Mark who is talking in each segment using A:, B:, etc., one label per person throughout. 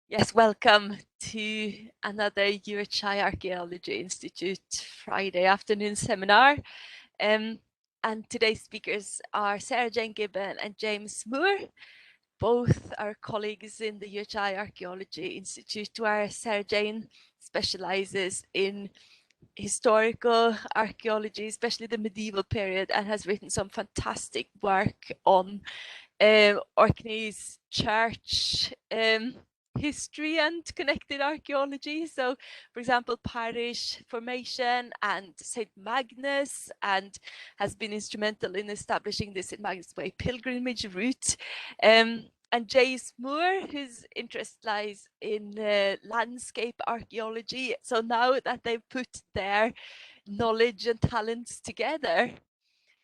A: Yes, welcome to another UHI Archaeology Institute Friday afternoon seminar. And today's speakers are Sarah Jane Gibbon and James Moore. Both are colleagues in the UHI Archaeology Institute, where Sarah Jane specializes in historical archaeology, especially the medieval period, and has written some fantastic work on Orkney's church history and connected archaeology. So, for example, parish formation and St. Magnus, and has been instrumental in establishing the St. Magnus Way pilgrimage route. And James Moore, whose interest lies in landscape archaeology. So now that they've put their knowledge and talents together,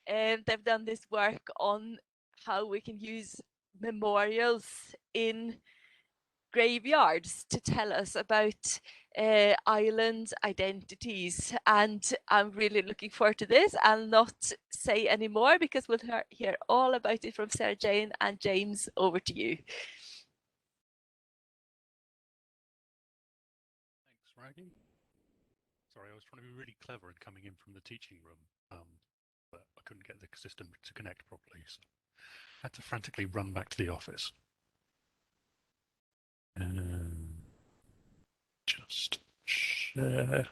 A: they've done this work on how we can use memorials in graveyards to tell us about island identities. And I'm really looking forward to this. I'll not say any more because we'll hear all about it from Sarah Jane and James. Over to you.
B: Thanks, Raggy. Sorry, I was trying to be really clever and coming in from the teaching room, but I couldn't get the system to connect properly, so I had to frantically run back to the office. Just share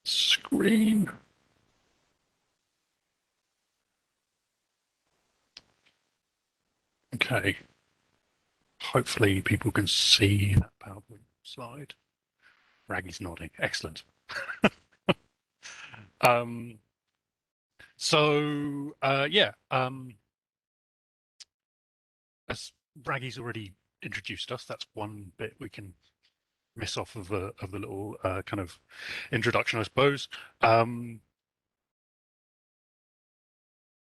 B: screen. Okay. Hopefully people can see that PowerPoint slide. Raggy's nodding. Excellent. As Raggy's already introduced us, that's one bit we can miss off of the little kind of introduction, I suppose.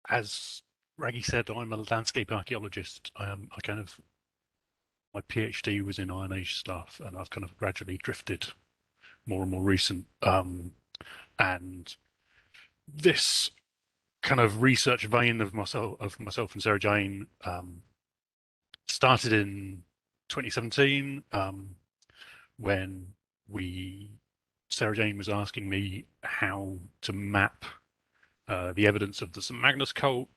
B: As Raggy said, I'm a landscape archaeologist. My PhD was in Iron Age stuff, and I've kind of gradually drifted more and more recent. And this kind of research vein of myself and Sarah Jane started in 2017 when Sarah Jane was asking me how to map the evidence of the St. Magnus cult.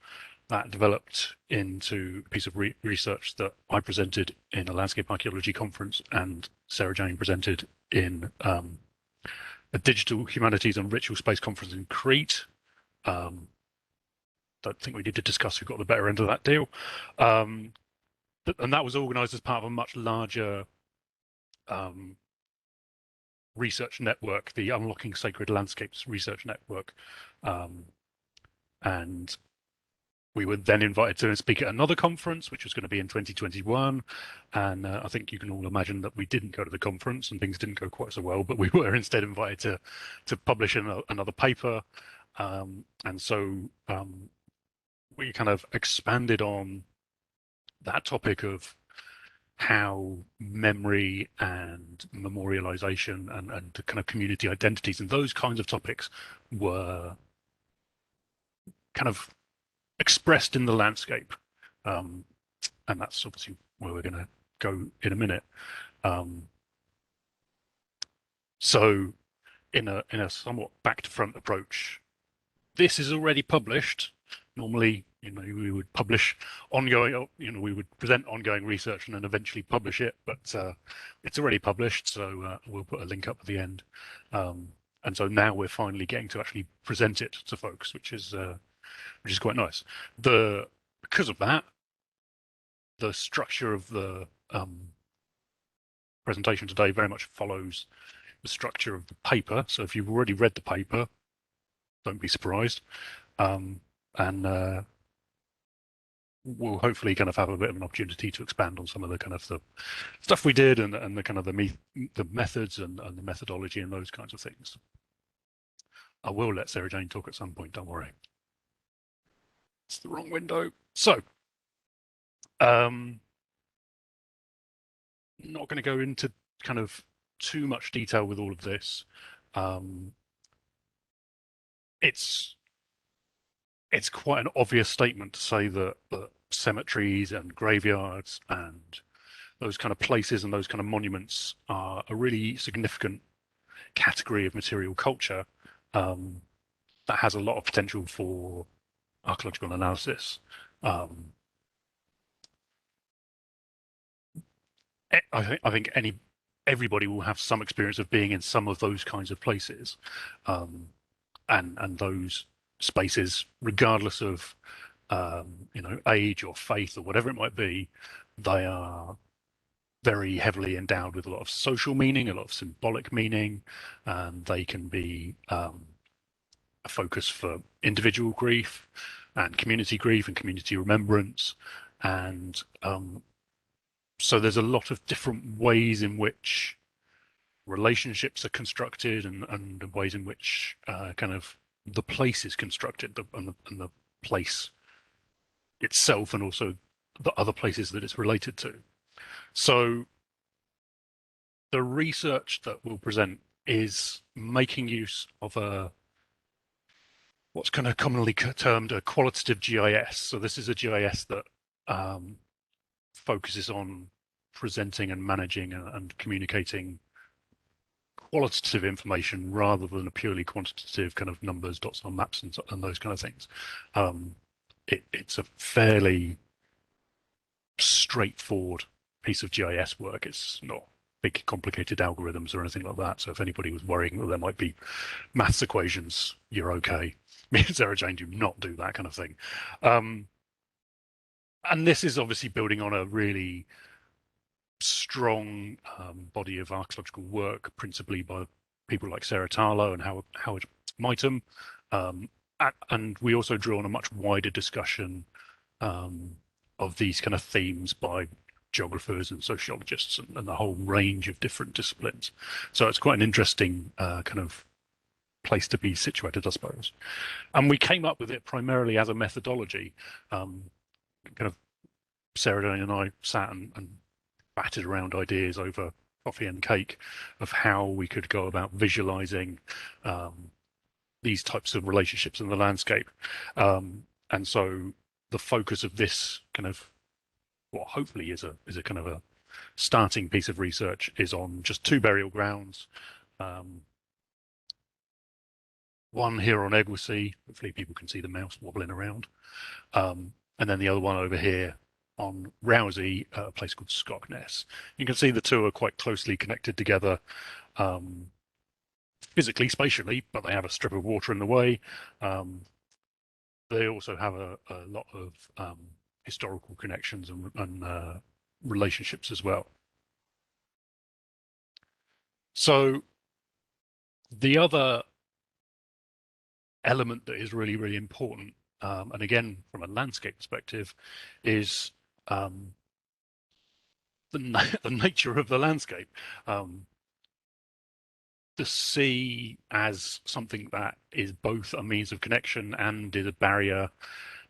B: That developed into a piece of research that I presented in a landscape archaeology conference, and Sarah Jane presented in a digital humanities and ritual space conference in Crete. Don't think we need to discuss who got the better end of that deal. And that was organised as part of a much larger research network, the Unlocking Sacred Landscapes Research Network. And we were then invited to speak at another conference, which was going to be in 2021. And I think you can all imagine that we didn't go to the conference and things didn't go quite so well, but we were instead invited to publish another paper. And so we kind of expanded on that topic of how memory and memorialization and the kind of community identities and those kinds of topics were kind of expressed in the landscape. And that's obviously where we're going to go in a minute. So in a somewhat back to front approach, this is already published. Normally, we would publish ongoing, we would present ongoing research and then eventually publish it, but it's already published, so we'll put a link up at the end. And so now we're finally getting to actually present it to folks, which is quite nice. Because of that, the structure of the presentation today very much follows the structure of the paper. So if you've already read the paper, don't be surprised. And we'll hopefully kind of have a bit of an opportunity to expand on some of the kind of the stuff we did and the kind of the methods and the methodology and those kinds of things. I will let Sarah Jane talk at some point, don't worry. It's the wrong window. So, not going to go into kind of too much detail with all of this. It's quite an obvious statement to say that cemeteries and graveyards and those kind of places and those kind of monuments are a really significant category of material culture um, that has a lot of potential for archaeological analysis. Um, I think everybody will have some experience of being in some of those kinds of places, um, and those spaces, regardless of age or faith or whatever it might be, they are very heavily endowed with a lot of social meaning, a lot of symbolic meaning, and they can be a focus for individual grief and community remembrance. And so there's a lot of different ways in which relationships are constructed and ways in which kind of the place is constructed and the place itself and also the other places that it's related to. So the research that we'll present is making use of what's kind of commonly termed a qualitative GIS. So this is a GIS that um, focuses on presenting and managing and communicating qualitative information rather than a purely quantitative kind of numbers, dots on maps, and those kind of things. It's a fairly straightforward piece of GIS work. It's not big, complicated algorithms or anything like that. So if anybody was worrying that there might be maths equations, you're okay. Me and Sarah Jane do not do that kind of thing. And this is obviously building on a really strong body of archaeological work, principally by people like Sarah Tarlow and Howard Migham. And we also draw on a much wider discussion of these kind of themes by geographers and sociologists and the whole range of different disciplines. So it's quite an interesting kind of place to be situated, I suppose. And we came up with it primarily as a methodology. Kind of Sarah Jane and I sat and batted around ideas over coffee and cake of how we could go about visualizing these types of relationships in the landscape. And so the focus of this kind of what hopefully is a kind of a starting piece of research is on just two burial grounds. One here on Eglesey, hopefully people can see the mouse wobbling around, and then the other one over here on Rousey, a place called Scogness. You can see the two are quite closely connected together, physically, spatially, but they have a strip of water in the way. They also have a lot of historical connections and relationships as well. So the other element that is really, really important, and again, from a landscape perspective, is the nature of the landscape. The sea as something that is both a means of connection and is a barrier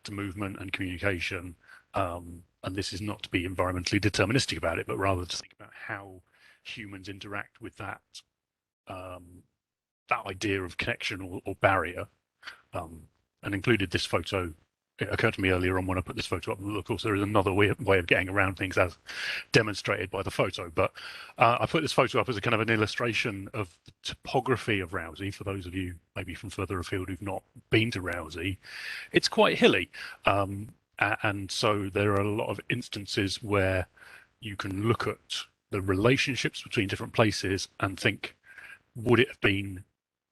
B: to movement and communication. And this is not to be environmentally deterministic about it, but rather to think about how humans interact with that that idea of connection or barrier. And included this photo. It occurred to me earlier on when I put this photo up. Of course, there is another way of getting around things as demonstrated by the photo. But I put this photo up as a kind of an illustration of the topography of Rousey. For those of you maybe from further afield who've not been to Rousey, it's quite hilly. And so there are a lot of instances where you can look at the relationships between different places and think, would it have been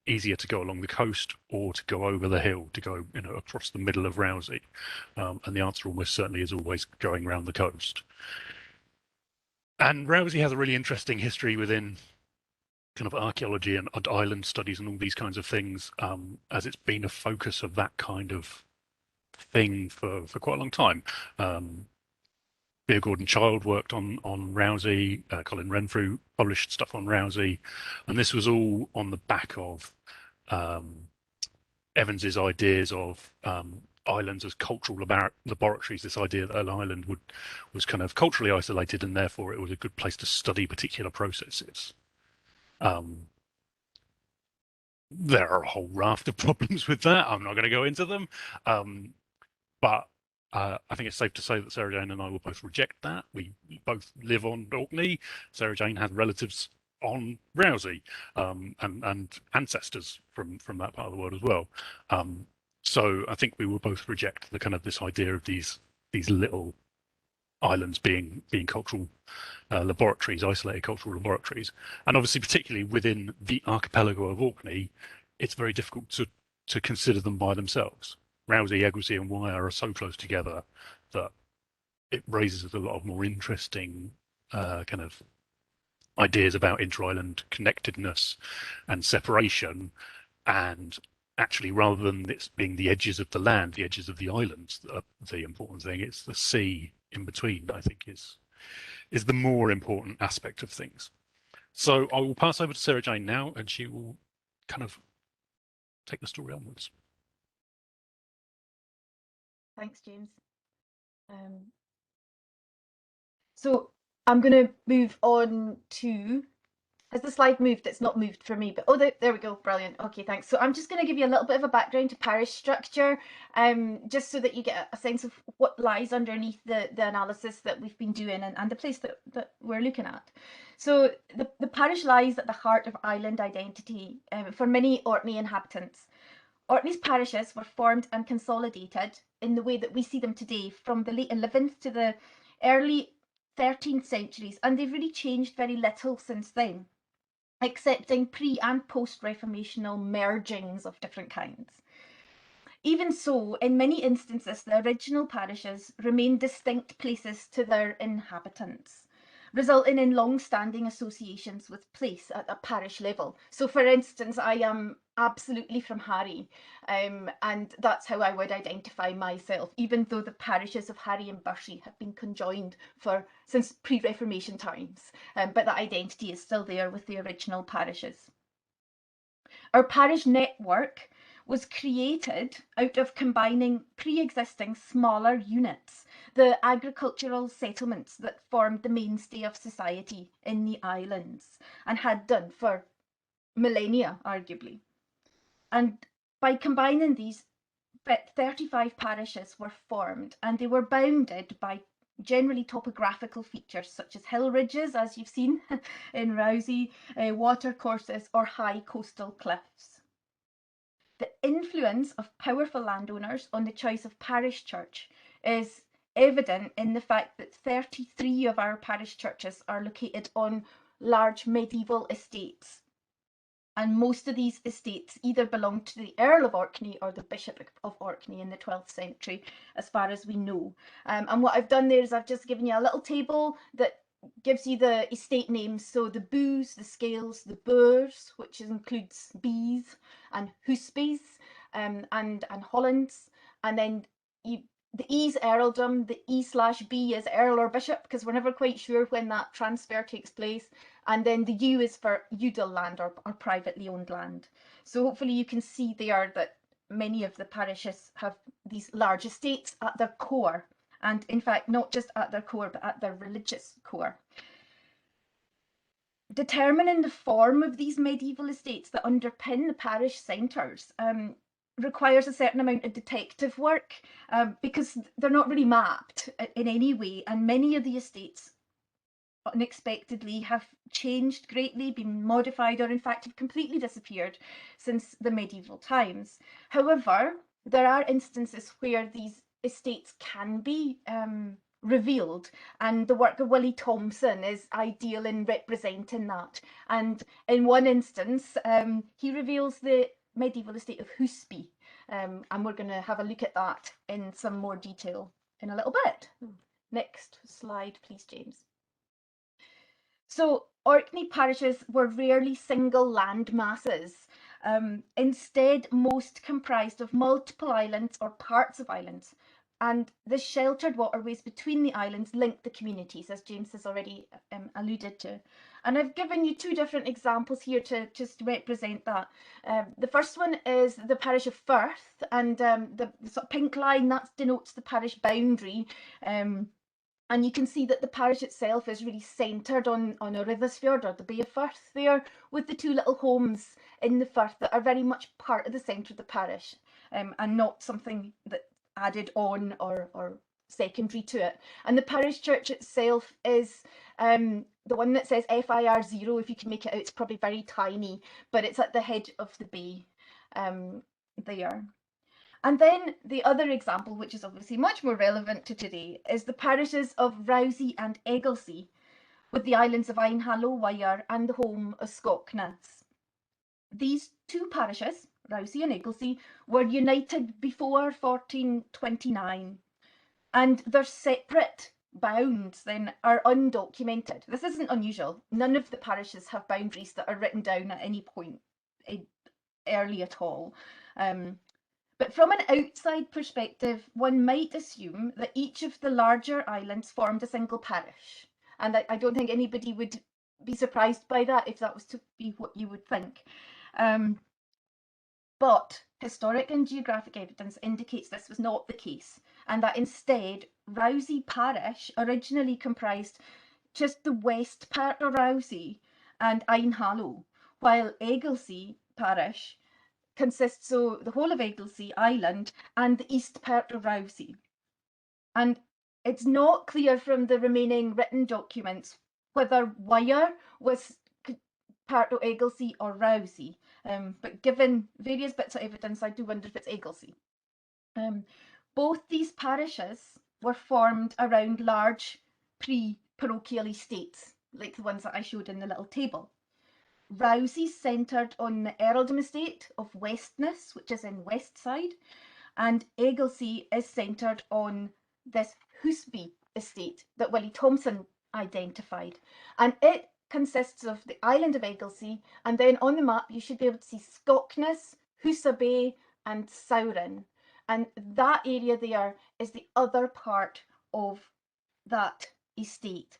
B: easier to go along the coast or to go over the hill, to go across the middle of Rousey? And the answer almost certainly is always going around the coast. And Rousey has a really interesting history within kind of archaeology and island studies and all these kinds of things, as it's been a focus of that kind of thing for quite a long time. Beer Gordon Child worked on Rousey. Colin Renfrew published stuff on Rousey, and this was all on the back of Evans's ideas of islands as cultural laboratories. This idea that an island was kind of culturally isolated, and therefore it was a good place to study particular processes. There are a whole raft of problems with that. I'm not going to go into them, but I think it's safe to say that Sarah Jane and I will both reject that. We both live on Orkney. Sarah Jane has relatives on Rousey, and ancestors from that part of the world as well. So I think we will both reject the kind of this idea of these little islands being cultural laboratories, isolated cultural laboratories, and obviously particularly within the archipelago of Orkney, it's very difficult to consider them by themselves. Rousey, Eglesey, and Wyre are so close together that it raises a lot of more interesting kind of ideas about inter-island connectedness and separation. And actually, rather than it being the edges of the land, the edges of the islands, the important thing, it's the sea in between, I think, is the more important aspect of things. So I will pass over to Sarah Jane now, and she will kind of take the story onwards.
C: Thanks, James. So I'm going to move on to, has the slide moved? It's not moved for me, but oh, there we go. Brilliant. Okay, thanks. So I'm just going to give you a little bit of a background to parish structure, just so that you get a sense of what lies underneath the analysis that we've been doing and the place that we're looking at. So the parish lies at the heart of island identity for many Orkney inhabitants. Orkney's parishes were formed and consolidated in the way that we see them today from the late 11th to the early 13th centuries, and they've really changed very little since then, excepting pre and post-Reformational mergings of different kinds. Even so, in many instances, the original parishes remain distinct places to their inhabitants, resulting in long-standing associations with place at a parish level. So, for instance, I am absolutely from Harry, and that's how I would identify myself, even though the parishes of Harry and Bursey have been conjoined since pre-Reformation times, but that identity is still there with the original parishes. Our parish network was created out of combining pre-existing smaller units, the agricultural settlements that formed the mainstay of society in the islands and had done for millennia, arguably. And by combining these, 35 parishes were formed, and they were bounded by generally topographical features such as hill ridges, as you've seen in Rousey, water courses, or high coastal cliffs. The influence of powerful landowners on the choice of parish church is evident in the fact that 33 of our parish churches are located on large medieval estates. And most of these estates either belonged to the Earl of Orkney or the Bishop of Orkney in the 12th century, as far as we know. And what I've done there is I've just given you a little table that gives you the estate names. So the Boos, the Scales, the Boers, which includes Bees and Husbeys, and Hollands. And then the E's earldom, the E/B is Earl or Bishop, because we're never quite sure when that transfer takes place. And then the U is for Udal land or privately owned land. So hopefully you can see there that many of the parishes have these large estates at their core. And in fact, not just at their core, but at their religious core. Determining the form of these medieval estates that underpin the parish centres requires a certain amount of detective work because they're not really mapped in any way, and many of the estates unexpectedly have changed greatly, been modified, or in fact have completely disappeared since the medieval times. However, there are instances where these estates can be revealed, and the work of Willie Thompson is ideal in representing that. And in one instance, he reveals the medieval estate of Husby, and we're going to have a look at that in some more detail in a little bit. Next slide, please, James. So Orkney parishes were rarely single land masses. Instead, most comprised of multiple islands or parts of islands. And the sheltered waterways between the islands linked the communities, as James has already alluded to. And I've given you two different examples here to just represent that. The first one is the parish of Firth, and the sort of pink line, that denotes the parish boundary. And you can see that the parish itself is really centred on Erythasfjord, or the Bay of Firth there, with the two little homes in the Firth that are very much part of the centre of the parish, and not something that added on or secondary to it. And the parish church itself is the one that says FIR 0. If you can make it out, it's probably very tiny, but it's at the head of the bay there. And then the other example, which is obviously much more relevant to today, is the parishes of Rousey and Egglesey, with the islands of Ainhallow, Wyre, and the home of Scockness. These two parishes, Rousey and Egglesey, were united before 1429, and their separate bounds then are undocumented. This isn't unusual. None of the parishes have boundaries that are written down at any point early at all. But from an outside perspective, one might assume that each of the larger islands formed a single parish. And I don't think anybody would be surprised by that if that was to be what you would think. But historic and geographic evidence indicates this was not the case, and that instead Rousey parish originally comprised just the west part of Rousey and Ainhallow, while Egglesey parish consists of the whole of Egglesey Island and the east part of Rousey. And it's not clear from the remaining written documents whether Wyre was part of Egglesey or Rousey, but given various bits of evidence, I do wonder if it's Egglesey. Both these parishes were formed around large pre-parochial estates, like the ones that I showed in the little table. Rousey centred on the earldom estate of Westness, which is in Westside, and Egglesey is centred on this Husby estate that Willie Thompson identified. And it consists of the island of Egglesey, and then on the map you should be able to see Scockness, Husa Bay and Saurin. And that area there is the other part of that estate.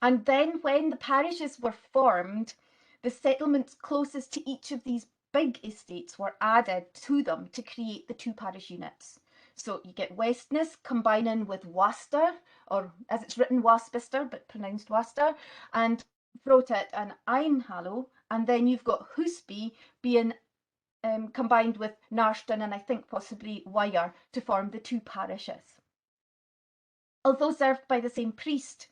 C: And then when the parishes were formed, the settlements closest to each of these big estates were added to them to create the two parish units. So you get Westness combining with Waster, or as it's written Waspister, but pronounced Waster, and Frotet and Ainhallow, and then you've got Husby being combined with Narston and I think possibly Wyre to form the two parishes. Although served by the same priest,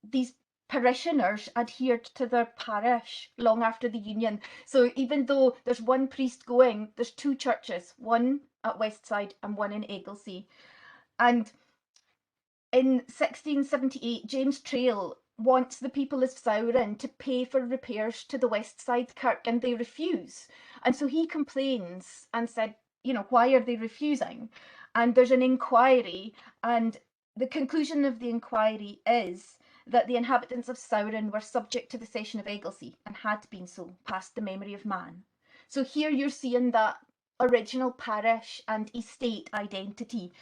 C: these parishioners adhered to their parish long after the union. So even though there's one priest going, there's two churches, one at Westside and one in Egglesey. And in 1678, James Trail wants the people of Saurin to pay for repairs to the Westside Kirk, and they refuse. And so he complains and said, you know, why are they refusing? And there's an inquiry, and the conclusion of the inquiry is that the inhabitants of Saurin were subject to the cession of Egglesey and had been so past the memory of man. So here you're seeing that original parish and estate identity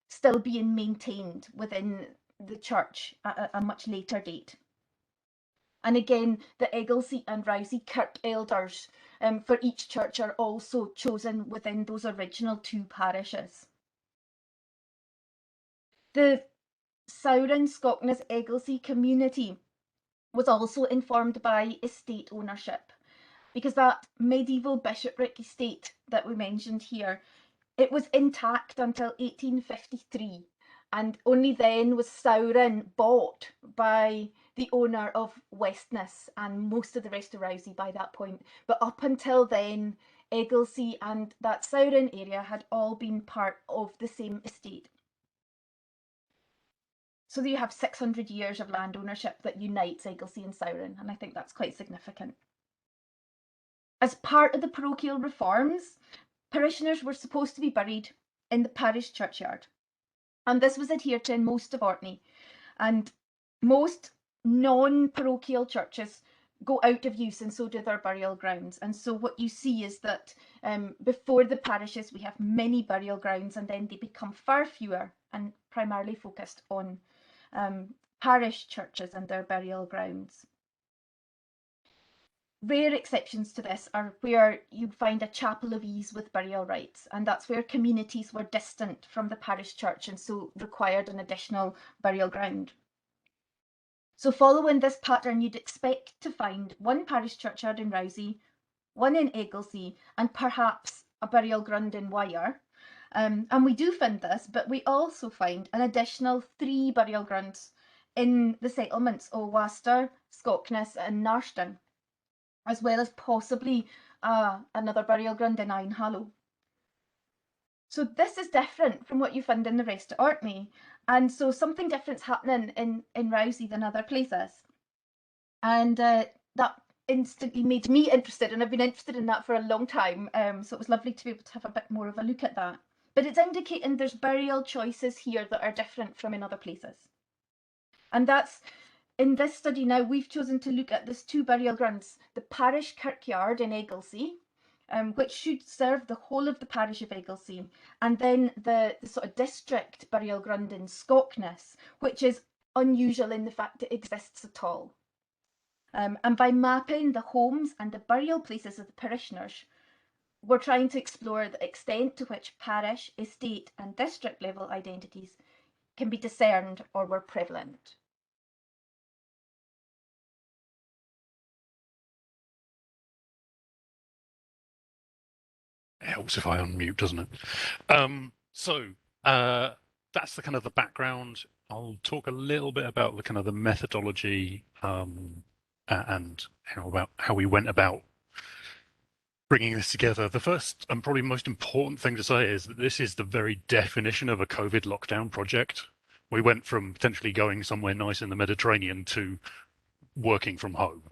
C: still being maintained within the church at a much later date. And again, the Egglesey and Rousey Kirk elders for each church are also chosen within those original two parishes. The Saurin Scockness Egglesey community was also informed by estate ownership, because that medieval bishopric estate that we mentioned here, it was intact until 1853, and only then was Saurin bought by the owner of Westness and most of the rest of Rousey by that point. But up until then, Egglesey and that Saurin area had all been part of the same estate. So you have 600 years of land ownership that unites Egglesey and Saurin, and I think that's quite significant. As part of the parochial reforms, parishioners were supposed to be buried in the parish churchyard, and this was adhered to in most of Orkney. And most non-parochial churches go out of use, and so do their burial grounds. And so what you see is that before the parishes we have many burial grounds, and then they become far fewer and primarily focused on parish churches and their burial grounds. Rare exceptions to this are where you'd find a chapel of ease with burial rites, and that's where communities were distant from the parish church and so required an additional burial ground. So following this pattern, you'd expect to find one parish churchyard in Rousey, one in Egglesey, and perhaps a burial ground in Wyre. And we do find this, but we also find an additional 3 burial grounds in the settlements of Waster, Scockness and Narston, as well as possibly another burial ground in Ironhallow. So this is different from what you find in the rest of Orkney. And so something different's happening in Rousey than other places. And that instantly made me interested, and I've been interested in that for a long time. So it was lovely to be able to have a bit more of a look at that. But it's indicating there's burial choices here that are different from in other places. And that's, in this study now, we've chosen to look at these 2 burial grounds, the parish kirkyard in Egglesey, which should serve the whole of the parish of Egglesey, and then the sort of district burial ground in Scockness, which is unusual in the fact it exists at all. And by mapping the homes and the burial places of the parishioners, we're trying to explore the extent to which parish, estate and district level identities can be discerned or were prevalent.
B: It helps if I unmute, doesn't it? That's the kind of the background. I'll talk a little bit about the kind of the methodology and how we went about bringing this together. The first and probably most important thing to say is that this is the very definition of a COVID lockdown project. We went from potentially going somewhere nice in the Mediterranean to working from home,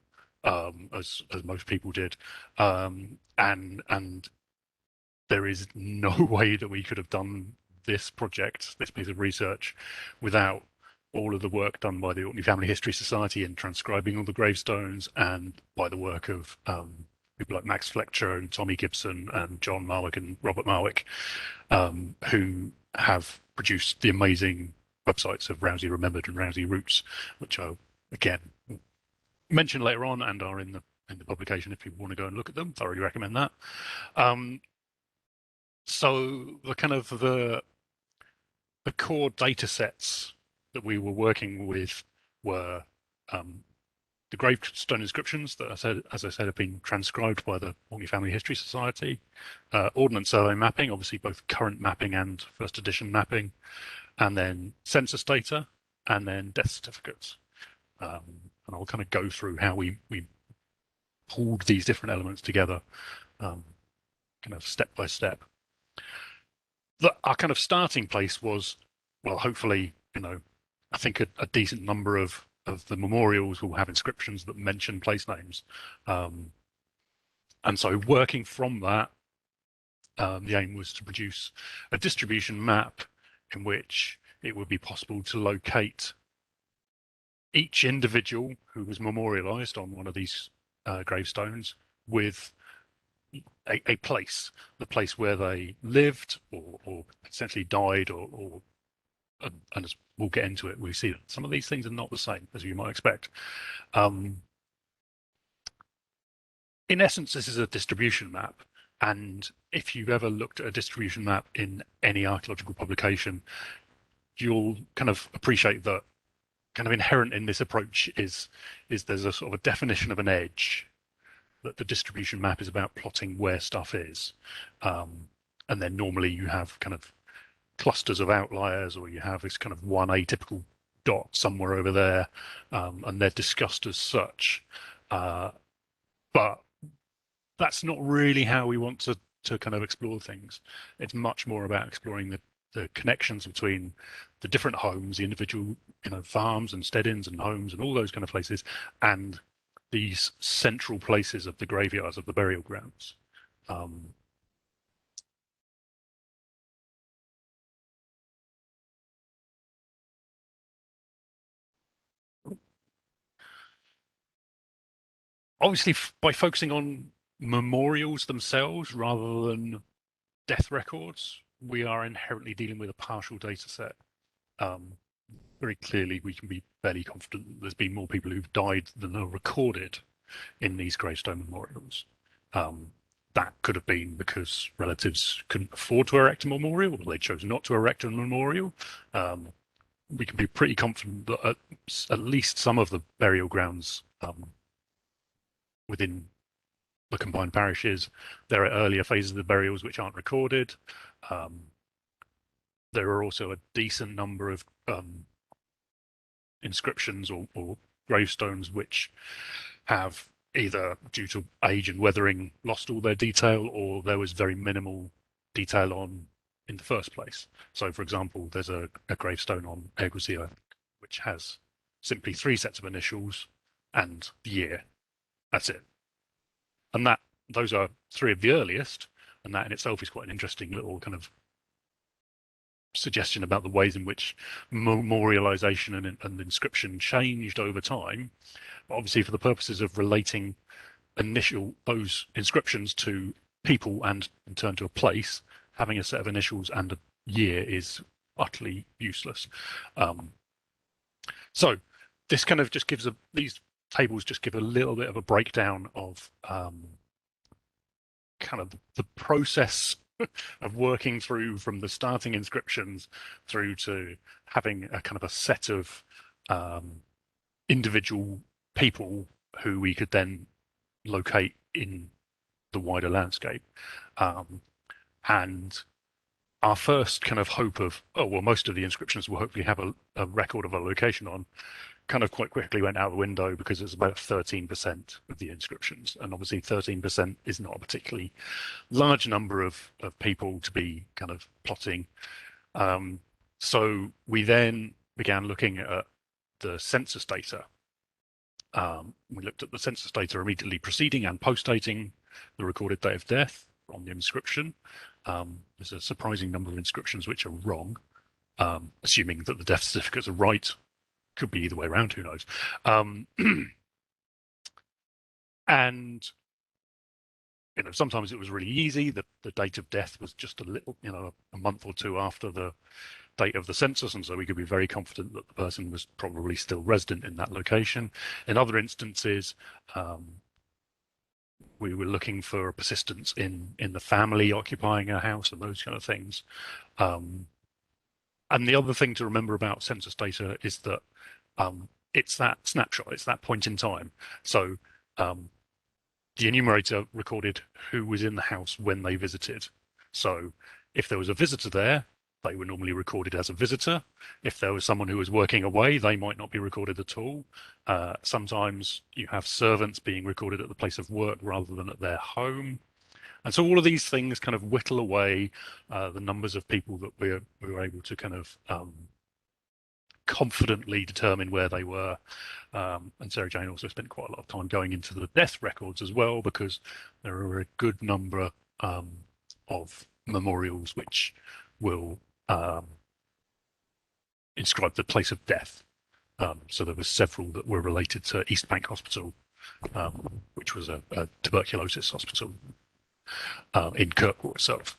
B: as most people did, and there is no way that we could have done this project, this piece of research, without all of the work done by the Orkney Family History Society in transcribing all the gravestones, and by the work of people like Max Fletcher and Tommy Gibson and John Marwick and Robert Marwick, who have produced the amazing websites of Rousey Remembered and Rousey Roots, which I'll again mention later on and are in the publication if people want to go and look at them. Thoroughly recommend that. So the kind of the core data sets that we were working with were the gravestone inscriptions that, as I said, have been transcribed by the Orkney Family History Society, Ordnance Survey mapping, obviously both current mapping and first edition mapping, and then census data, and then death certificates. And I'll kind of go through how we pulled these different elements together, kind of step by step. Our kind of starting place was, well, hopefully, I think a decent number of the memorials will have inscriptions that mention place names. And so working from that, the aim was to produce a distribution map in which it would be possible to locate each individual who was memorialized on one of these gravestones with a place, the place where they lived or essentially died, and as we'll get into it, we see that some of these things are not the same as you might expect. In essence, this is a distribution map. And if you've ever looked at a distribution map in any archaeological publication, you'll kind of appreciate that kind of inherent in this approach is there's a sort of a definition of an edge, that the distribution map is about plotting where stuff is. And then normally you have kind of clusters of outliers, or you have this kind of one atypical dot somewhere over there, and they're discussed as such. But that's not really how we want to kind of explore things. It's much more about exploring the connections between the different homes, the individual farms and steadings and homes and all those kind of places, and these central places of the graveyards, of the burial grounds. Obviously, by focusing on memorials themselves rather than death records, we are inherently dealing with a partial data set. Very clearly, we can be fairly confident that there's been more people who've died than are recorded in these gravestone memorials. That could have been because relatives couldn't afford to erect a memorial, or they chose not to erect a memorial. We can be pretty confident that at least some of the burial grounds within the combined parishes. There are earlier phases of the burials which aren't recorded. There are also a decent number of inscriptions or gravestones which have either due to age and weathering lost all their detail, or there was very minimal detail on in the first place. So, for example, there's a gravestone on Eglwysir which has simply 3 sets of initials and the year. That's it. And those are 3 of the earliest, and that in itself is quite an interesting little kind of suggestion about the ways in which memorialization and inscription changed over time. But obviously, for the purposes of relating those inscriptions to people and in turn to a place, having a set of initials and a year is utterly useless. So this kind of just gives these tables just give a little bit of a breakdown of kind of the process of working through from the starting inscriptions through to having a kind of a set of individual people who we could then locate in the wider landscape. And our first kind of hope of, most of the inscriptions will hopefully have a record of a location on, kind of quite quickly went out the window because it's about 13% of the inscriptions. And obviously 13% is not a particularly large number of people to be kind of plotting. So we then began looking at the census data. We looked at the census data immediately preceding and post-dating the recorded date of death on the inscription. There's a surprising number of inscriptions which are wrong, assuming that the death certificates are right. Could be either way around, who knows? And sometimes it was really easy. The date of death was just a little, a month or 2 after the date of the census, and so we could be very confident that the person was probably still resident in that location. In other instances, we were looking for a persistence in the family occupying a house and those kind of things. And the other thing to remember about census data is that it's that snapshot, it's that point in time. So the enumerator recorded who was in the house when they visited. So if there was a visitor there, they were normally recorded as a visitor. If there was someone who was working away, they might not be recorded at all. Sometimes you have servants being recorded at the place of work rather than at their home. And so all of these things kind of whittle away the numbers of people that we were able to kind of confidently determine where they were. And Sarah Jane also spent quite a lot of time going into the death records as well, because there are a good number of memorials which will inscribe the place of death. So there were several that were related to East Bank Hospital, which was a tuberculosis hospital in Kirkwall itself.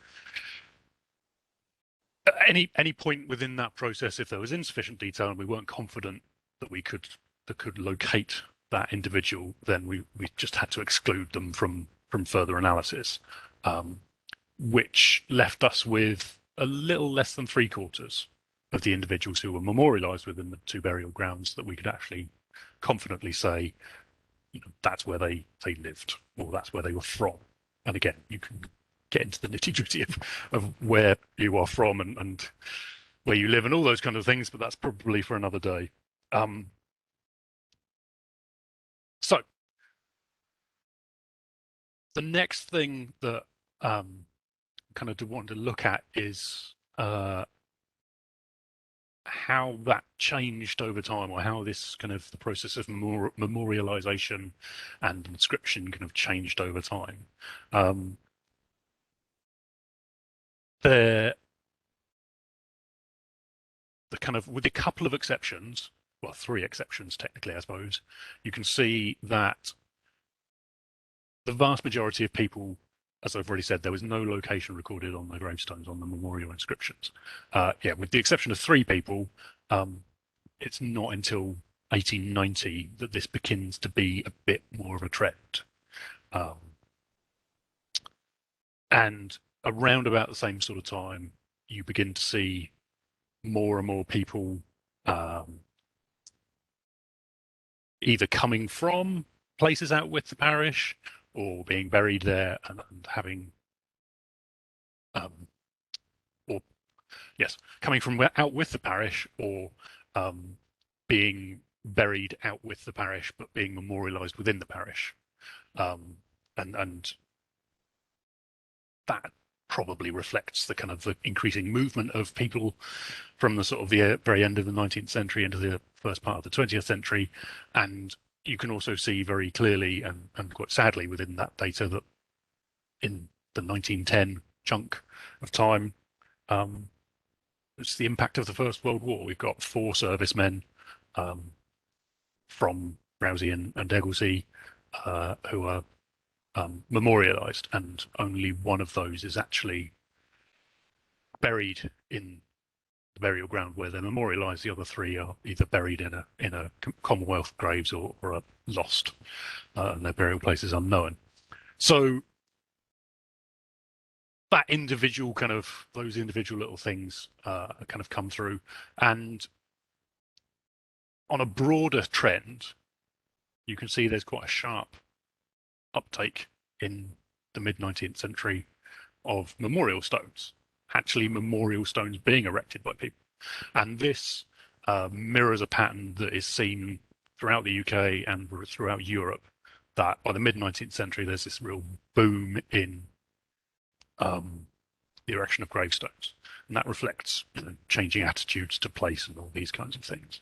B: At any point within that process, if there was insufficient detail and we weren't confident that we could locate that individual, then we just had to exclude them from further analysis, which left us with a little less than 3/4 of the individuals who were memorialized within the 2 burial grounds that we could actually confidently say, that's where they lived, or that's where they were from. And again, you can get into the nitty-gritty of where you are from and where you live and all those kind of things, but that's probably for another day. So the next thing that kind of want to look at is how that changed over time, or how this kind of the process of memorialization and inscription kind of changed over time. The kind of, with a couple of exceptions, well, 3 exceptions technically, I suppose, you can see that the vast majority of people, as I've already said, there was no location recorded on the gravestones, on the memorial inscriptions. With the exception of 3 people, it's not until 1890 that this begins to be a bit more of a trend. And around about the same sort of time, you begin to see more and more people either coming from places out with the parish or being buried there and having, or yes, coming from out with the parish, or being buried out with the parish but being memorialised within the parish, and that probably reflects the kind of the increasing movement of people from the sort of the very end of the 19th century into the first part of the 20th century. And you can also see very clearly and quite sadly within that data that in the 1910 chunk of time, it's the impact of the First World War. We've got 4 servicemen from Rousey and Egglesey who are memorialised, and only one of those is actually buried in the burial ground where they're memorialised. The other 3 are either buried in a Commonwealth graves or are lost, and their burial place is unknown. So that individual kind of those individual little things kind of come through, and on a broader trend, you can see there's quite a sharp uptake in the mid-19th century of memorial stones, actually memorial stones being erected by people. And this mirrors a pattern that is seen throughout the UK and throughout Europe, that by the mid-19th century, there's this real boom in the erection of gravestones. And that reflects changing attitudes to place and all these kinds of things.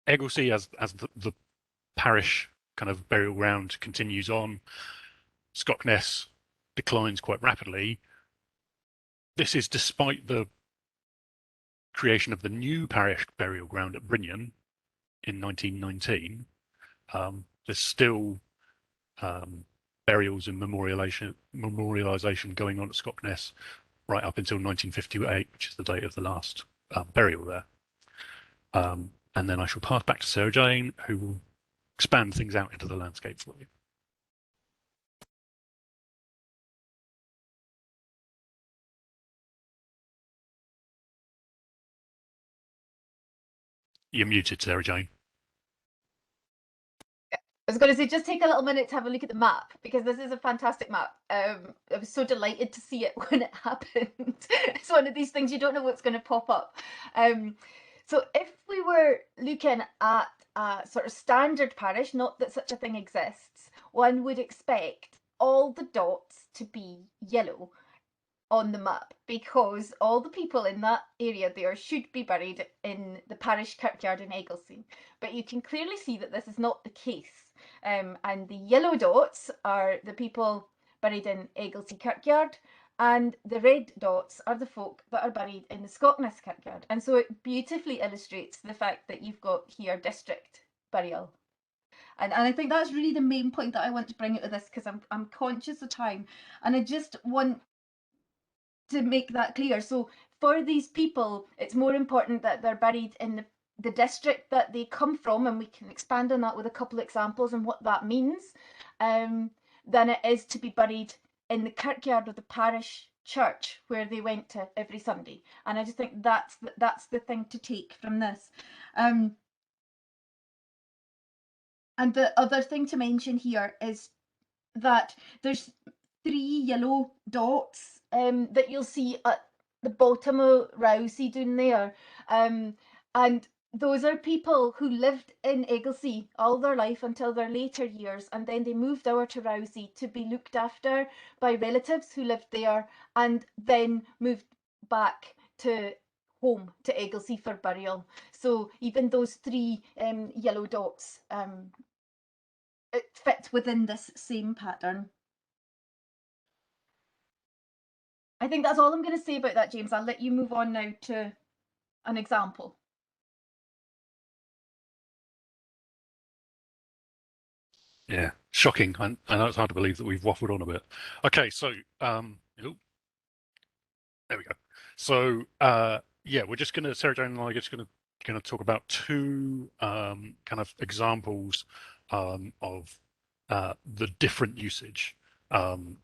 B: Egglesey, as the parish kind of burial ground continues on, Scockness declines quite rapidly. This is despite the creation of the new parish burial ground at Brinion in 1919. There's still burials and memorialisation going on at Scockness right up until 1958, which is the date of the last burial there. And then I shall pass back to Sarah Jane, who will expand things out into the landscape for you. You're muted, Sarah Jane.
C: I was going to say, just take a little minute to have a look at the map, because this is a fantastic map. I was so delighted to see it when it happened. It's one of these things you don't know what's going to pop up. So if we were looking at a sort of standard parish, not that such a thing exists, one would expect all the dots to be yellow on the map, because all the people in that area there should be buried in the parish kirkyard in Egglesey. But you can clearly see that this is not the case. And the yellow dots are the people buried in Egglesey kirkyard, and the red dots are the folk that are buried in the Scockness kirkyard. And so it beautifully illustrates the fact that you've got here district burial. And I think that's really the main point that I want to bring out of this, because I'm conscious of time, and I just want to make that clear. So for these people, it's more important that they're buried in the district that they come from, and we can expand on that with a couple of examples and what that means, than it is to be buried in the kirkyard of the parish church where they went to every Sunday. And I just think that's the thing to take from this. And the other thing to mention here is that there's 3 yellow dots that you'll see at the bottom of Rousey down there. And those are people who lived in Egglesey all their life until their later years, and then they moved over to Rousey to be looked after by relatives who lived there, and then moved back to home to Egglesey for burial. So even those 3 yellow dots, it fits within this same pattern. I think that's all I'm going to say about that, James. I'll let you move on now to an example.
B: Yeah, shocking. I know it's hard to believe that we've waffled on a bit. Okay, so there we go. So yeah, we're just gonna Sarah Jane and I are just gonna talk about 2 kind of examples of the different usage and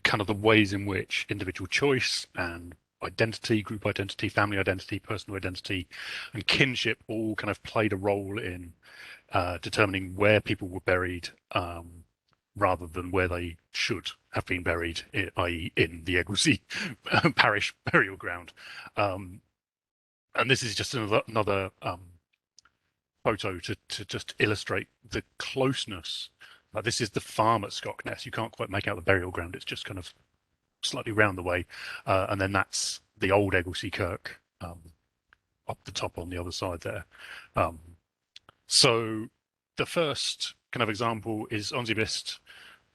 B: kind of the ways in which individual choice and identity, group identity, family identity, personal identity, and kinship all kind of played a role in determining where people were buried, rather than where they should have been buried, i.e. in the Eglesey parish burial ground. And this is just another photo to just illustrate the closeness. This is the farm at Scockness. You can't quite make out the burial ground. It's just kind of slightly round the way. And then that's the old Eglesey Kirk up the top on the other side there. So the first kind of example is Onsibist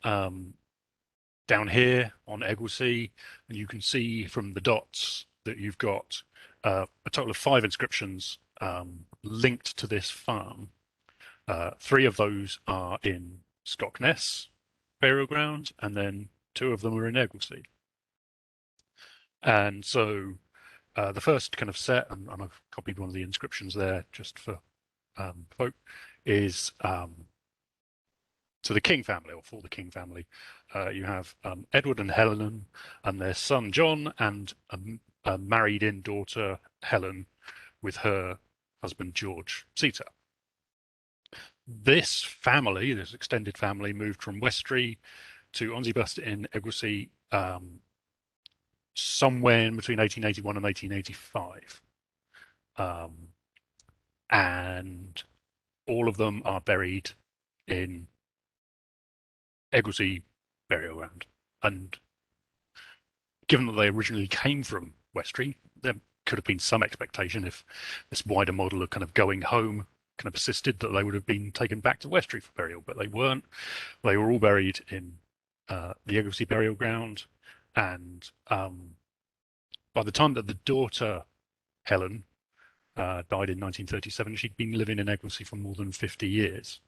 B: down here on Eglesey, and you can see from the dots that you've got a total of 5 inscriptions linked to this farm. 3 of those are in Scockness burial ground, and then 2 of them are in Eglesey. And so the first kind of set, and I've copied one of the inscriptions there just for folk, is to the King family, or for the King family. You have Edward and Helen and their son John, and a married-in daughter Helen with her husband George Seater. This family, this extended family, moved from Westry to Onsibust in Eglesey somewhere in between 1881 and 1885. And all of them are buried in Eglesey burial ground. And given that they originally came from Westry, there could have been some expectation, if this wider model of kind of going home kind of persisted, that they would have been taken back to Westry for burial, but they weren't. They were all buried in the Eglesey burial ground. And by the time that the daughter, Helen, died in 1937, she'd been living in Eglesey for more than 50 years.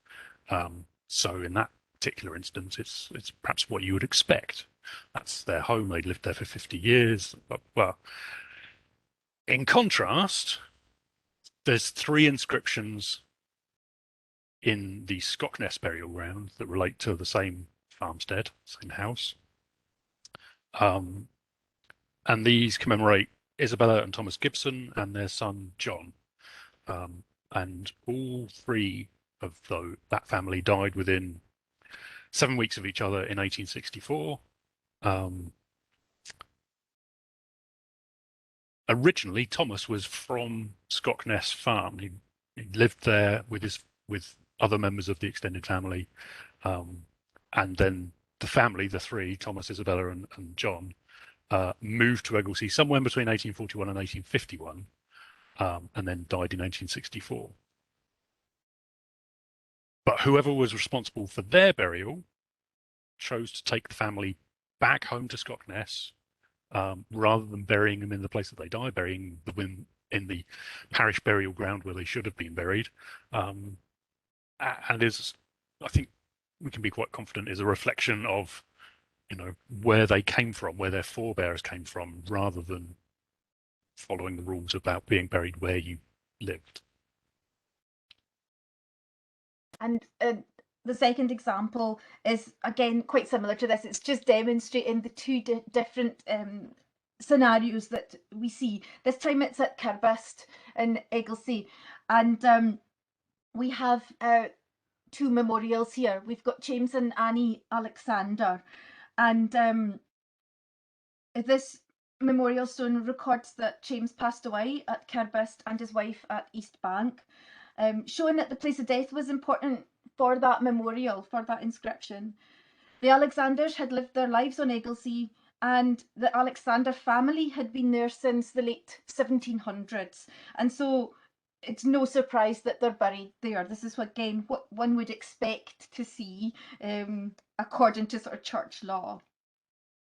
B: So in that particular instance, it's perhaps what you would expect. That's their home. They'd lived there for 50 years. But in contrast, there's 3 inscriptions in the Scockness burial ground that relate to the same farmstead, same house. And these commemorate Isabella and Thomas Gibson and their son John. And all 3 of that family died within 7 weeks of each other in 1864. Originally, Thomas was from Scockness Farm. He lived there with other members of the extended family, and then the family, the 3, Thomas, Isabella, and John, moved to Eglesey somewhere between 1841 and 1851, and then died in 1864. But whoever was responsible for their burial chose to take the family back home to Scockness, rather than burying them in the place that they died, burying them in the parish burial ground where they should have been buried. And is, I think we can be quite confident, is a reflection of, where they came from, where their forebears came from, rather than following the rules about being buried where you lived.
C: And the second example is, again, quite similar to this. It's just demonstrating the 2 different scenarios that we see. This time it's at Kirbist in Eglesey. And we have 2 memorials here. We've got James and Annie Alexander. And this memorial stone records that James passed away at Kirbist and his wife at East Bank, showing that the place of death was important for that memorial, for that inscription. The Alexanders had lived their lives on Eglesey, and the Alexander family had been there since the late 1700s. And so it's no surprise that they're buried there. This is, again, what one would expect to see according to sort of church law.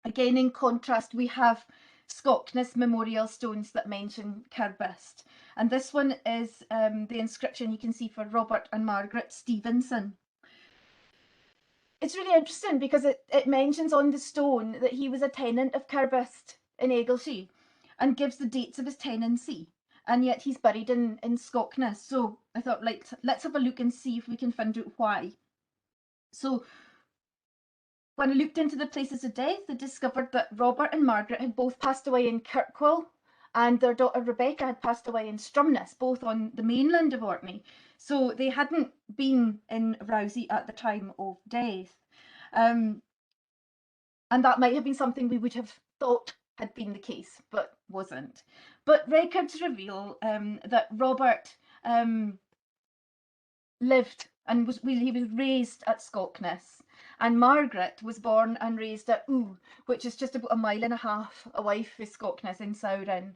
C: Again, in contrast, we have Scockness memorial stones that mention Kirbist. And this one is the inscription you can see for Robert and Margaret Stevenson. It's really interesting because it mentions on the stone that he was a tenant of Kirbist in Eglesey and gives the dates of his tenancy. And yet he's buried in Scockness. So I thought, let's have a look and see if we can find out why. So when I looked into the places of death, I discovered that Robert and Margaret had both passed away in Kirkwall, and their daughter Rebecca had passed away in Stromness, both on the mainland of Orkney. So they hadn't been in Rousey at the time of death. And that might have been something we would have thought had been the case, but wasn't. But records reveal that Robert lived and he was raised at Scockness, and Margaret was born and raised at Oux, which is just about 1.5 miles away from Scockness in Saurin.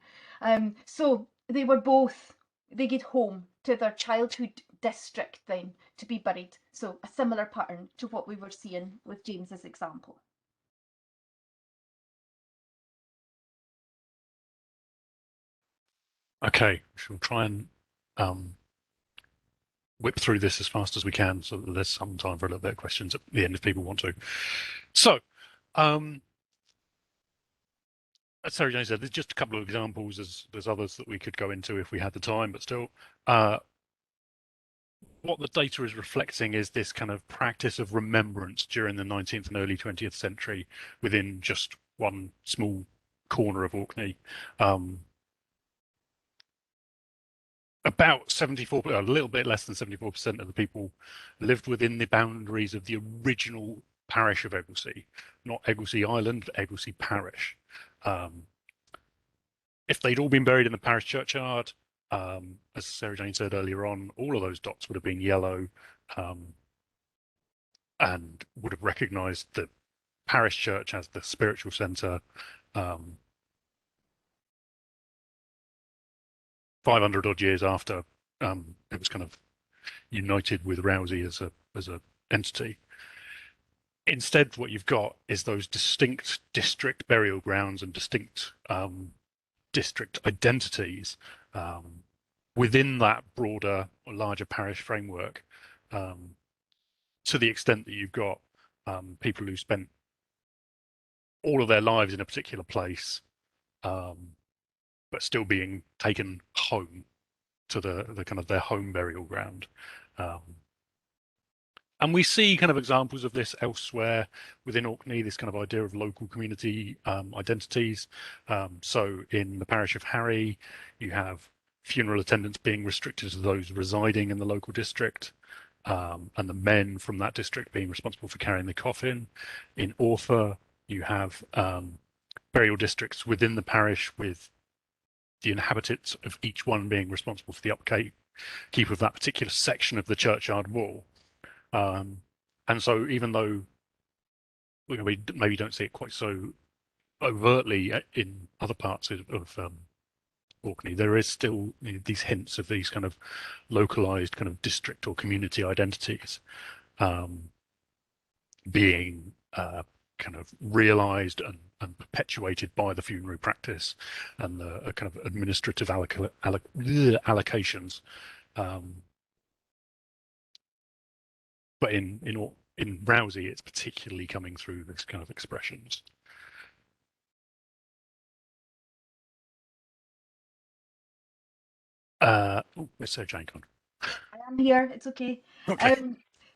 C: So they were both, they get home to their childhood district then to be buried. So a similar pattern to what we were seeing with James's example.
B: Okay, we'll try and whip through this as fast as we can so that there's some time for a little bit of questions at the end if people want to. So, as Sarah Jane said, there's just a couple of examples. There's others that we could go into if we had the time, but still, what the data is reflecting is this kind of practice of remembrance during the 19th and early 20th century within just one small corner of Orkney. About 74, a little bit less than 74% of the people lived within the boundaries of the original parish of Egglesey, not Egglesey Island, but Egglesey Parish. If they'd all been buried in the parish churchyard, as Sarah Jane said earlier on, all of those dots would have been yellow and would have recognised the parish church as the spiritual centre. 500 odd years after it was kind of united with Rousey as a entity. Instead, what you've got is those distinct district burial grounds and distinct district identities within that broader or larger parish framework, to the extent that you've got people who spent all of their lives in a particular place, but still being taken home to the kind of their home burial ground. And we see kind of examples of this elsewhere within Orkney, this kind of idea of local community identities. So in the parish of Harry, you have funeral attendants being restricted to those residing in the local district, and the men from that district being responsible for carrying the coffin. In Orfa, you have burial districts within the parish with the inhabitants of each one being responsible for the upkeep of that particular section of the churchyard wall. And so even though we maybe don't see it quite so overtly in other parts of Orkney, there is still these hints of these kind of localized kind of district or community identities being kind of realized and perpetuated by the funerary practice and the kind of administrative allocations. But in Rousey, it's particularly coming through this kind of expressions. Where's Sarah Jane gone?
C: I am here, it's okay.
B: Okay.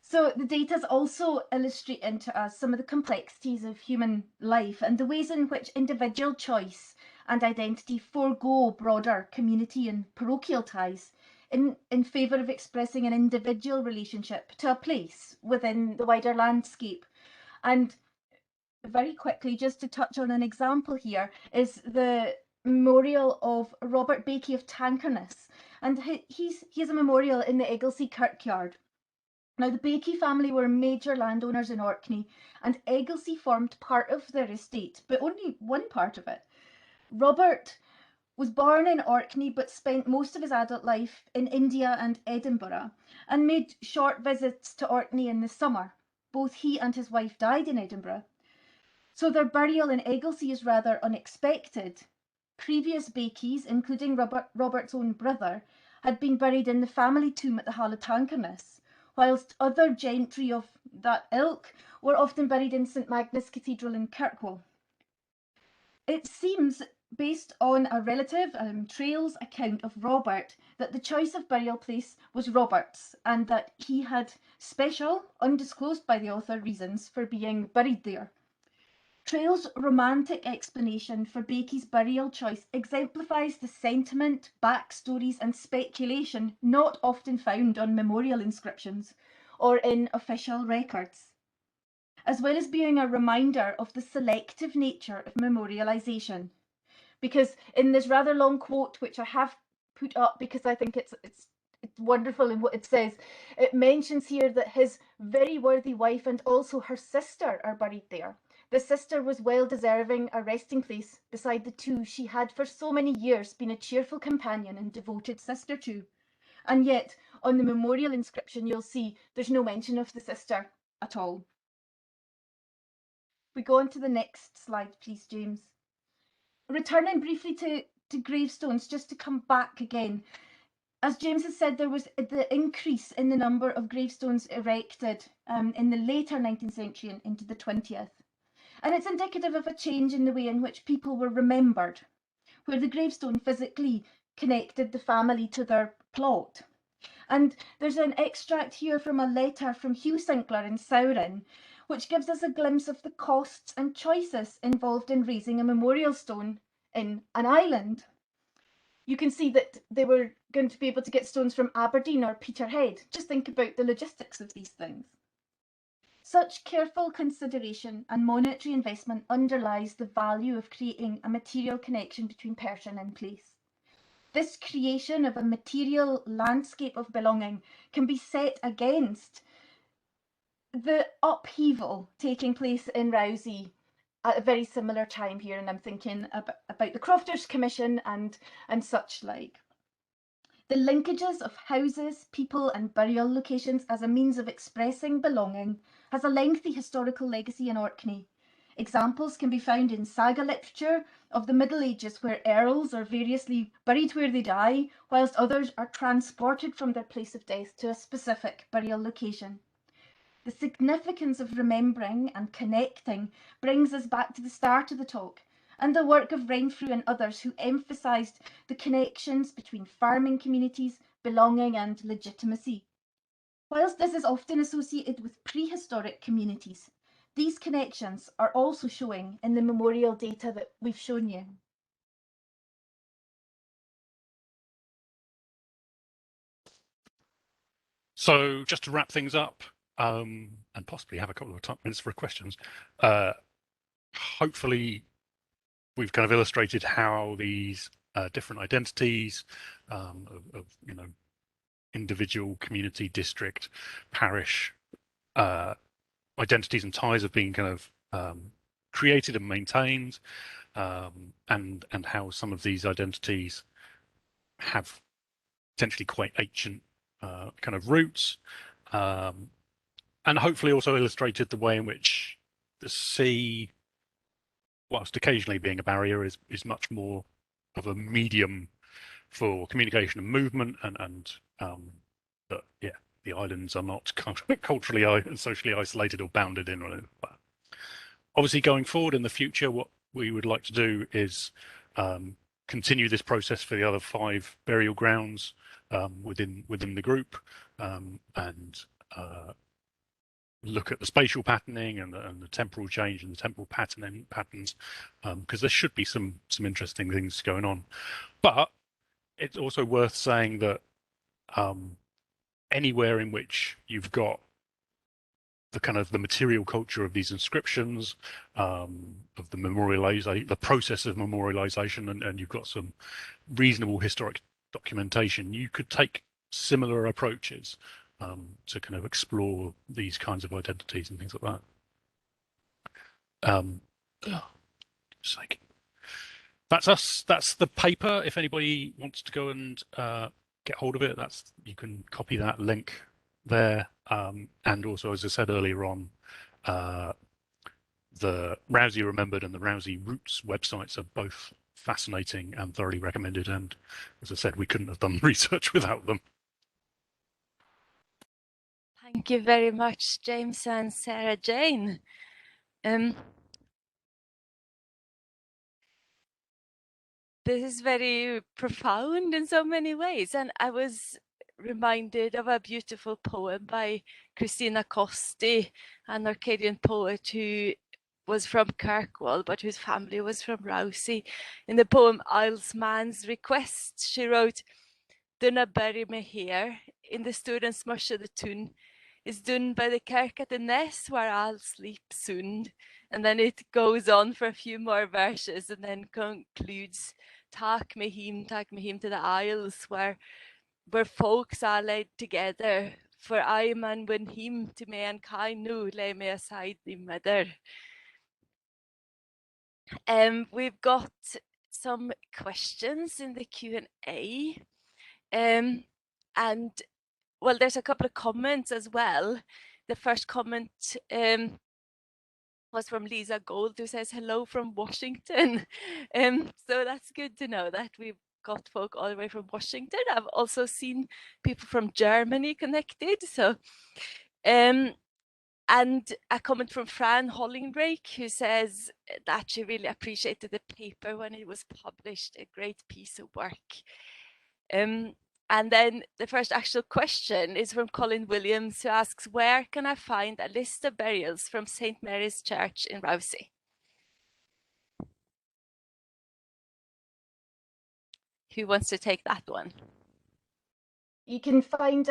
C: So the data's also illustrating to us some of the complexities of human life and the ways in which individual choice and identity forego broader community and parochial ties in favour of expressing an individual relationship to a place within the wider landscape. And very quickly, just to touch on an example here, is the memorial of Robert Bakey of Tankerness. And he has a memorial in the Egglesey Kirkyard. Now, the Bakey family were major landowners in Orkney, and Egglesey formed part of their estate, but only one part of it. Robert was born in Orkney, but spent most of his adult life in India and Edinburgh, and made short visits to Orkney in the summer. Both he and his wife died in Edinburgh. So their burial in Egglesey is rather unexpected. Previous Bakeys, including Robert's own brother, had been buried in the family tomb at the Hall of Tankerness, whilst other gentry of that ilk were often buried in St Magnus Cathedral in Kirkwall. It seems based on a relative, Traill's account of Robert, that the choice of burial place was Robert's and that he had special, undisclosed by the author, reasons for being buried there. Traill's romantic explanation for Bakey's burial choice exemplifies the sentiment, backstories and speculation not often found on memorial inscriptions or in official records, as well as being a reminder of the selective nature of memorialisation. Because in this rather long quote, which I have put up because I think it's wonderful in what it says, it mentions here that his very worthy wife and also her sister are buried there. The sister was well deserving a resting place beside the two she had for so many years been a cheerful companion and devoted sister to. And yet, on the memorial inscription, you'll see there's no mention of the sister at all. We go on to the next slide, please, James. Returning briefly to gravestones, just to come back again. As James has said, there was the increase in the number of gravestones erected in the later 19th century and into the 20th. And it's indicative of a change in the way in which people were remembered, where the gravestone physically connected the family to their plot. And there's an extract here from a letter from Hugh Sinclair in Saurin, which gives us a glimpse of the costs and choices involved in raising a memorial stone in an island. You can see that they were going to be able to get stones from Aberdeen or Peterhead. Just think about the logistics of these things. Such careful consideration and monetary investment underlies the value of creating a material connection between person and place. This creation of a material landscape of belonging can be set against the upheaval taking place in Rousey at a very similar time here, and I'm thinking about the Crofters Commission and such like. The linkages of houses, people and burial locations as a means of expressing belonging has a lengthy historical legacy in Orkney. Examples can be found in saga literature of the Middle Ages, where earls are variously buried where they die, whilst others are transported from their place of death to a specific burial location. The significance of remembering and connecting brings us back to the start of the talk and the work of Renfrew and others who emphasised the connections between farming communities, belonging and legitimacy. Whilst this is often associated with prehistoric communities, these connections are also showing in the memorial data that we've shown you.
B: So just to wrap things up, and possibly have a couple of minutes for questions, hopefully we've kind of illustrated how these different identities of individual, community, district, parish identities and ties have been kind of created and maintained, and how some of these identities have potentially quite ancient kind of roots, and hopefully also illustrated the way in which the sea, whilst occasionally being a barrier, is much more of a medium for communication and movement, and that the islands are not culturally and socially isolated or bounded in. Obviously, going forward in the future, what we would like to do is continue this process for the other 5 burial grounds within the group, and look at the spatial patterning and the temporal change and the temporal patterns, because there should be some interesting things going on. But it's also worth saying that anywhere in which you've got the kind of the material culture of these inscriptions, of the memorialization, the process of memorialization, and you've got some reasonable historic documentation, you could take similar approaches to kind of explore these kinds of identities and things like that. That's us. That's the paper. If anybody wants to go and get hold of it, you can copy that link there. And also, as I said earlier on, the Rousey Remembered and the Rousey Roots websites are both fascinating and thoroughly recommended. And as I said, we couldn't have done research without them.
A: Thank you very much, James and Sarah Jane. this is very profound in so many ways. And I was reminded of a beautiful poem by Christina Costi, an Arcadian poet who was from Kirkwall, but whose family was from Rousey. In the poem Isles Man's Request, she wrote, "Dunna bury me here, in the stood and smush of the tune, is done by the kirk at the ness where I'll sleep soon." And then it goes on for a few more verses and then concludes, "Tak me him to the Isles where folks are laid together, for I man win him to me and kind nu lay me aside the mother." We've got some questions in the Q&A. And well, there's a couple of comments as well. The first comment was from Lisa Gold, who says hello from Washington. So that's good to know that we've got folk all the way from Washington. I've also seen people from Germany connected. So and a comment from Fran Hollingbrake, who says that she really appreciated the paper when it was published, a great piece of work. And then the first actual question is from Colin Williams, who asks, where can I find a list of burials from St. Mary's Church in Rousey? Who wants to take that one?
C: You can find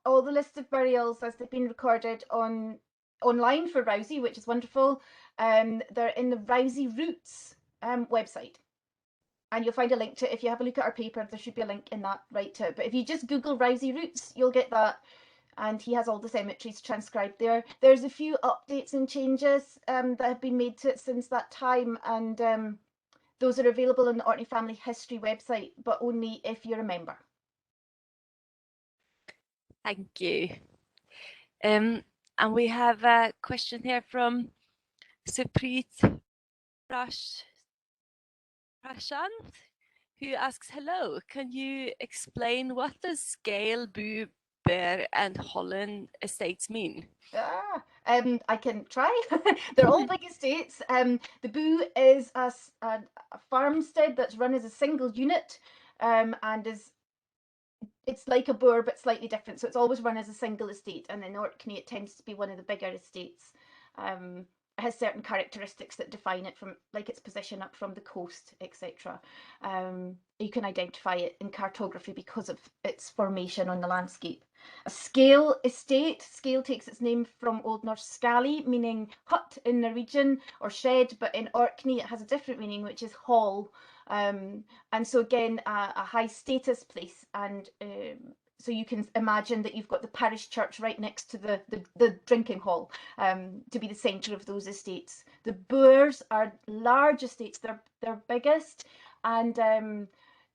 C: all the list of burials as they've been recorded online for Rousey, which is wonderful. They're in the Rousey Roots website. And you'll find a link to it. If you have a look at our paper, there should be a link in that right to it. But if you just Google Rousey Roots, you'll get that. And he has all the cemeteries transcribed there. There's a few updates and changes that have been made to it since that time. And those are available on the Orkney Family History website, but only if you're a member.
A: Thank you. And we have a question here from Supreet Prashant, who asks, hello, can you explain what does Scale, Boo, Bear and Holland estates mean?
C: I can try. They're all big estates. The Boo is a farmstead that's run as a single unit, and it's like a boer but slightly different. So it's always run as a single estate, and in Orkney it tends to be one of the bigger estates. It has certain characteristics that define it, from like its position up from the coast, etc. You can identify it in cartography because of its formation on the landscape. A scale estate, scale takes its name from Old Norse scali, meaning hut in Norwegian, or shed, but in Orkney it has a different meaning, which is hall. And so again, a high status place, and so you can imagine that you've got the parish church right next to the drinking hall to be the centre of those estates. The Boers are large estates, they're biggest, and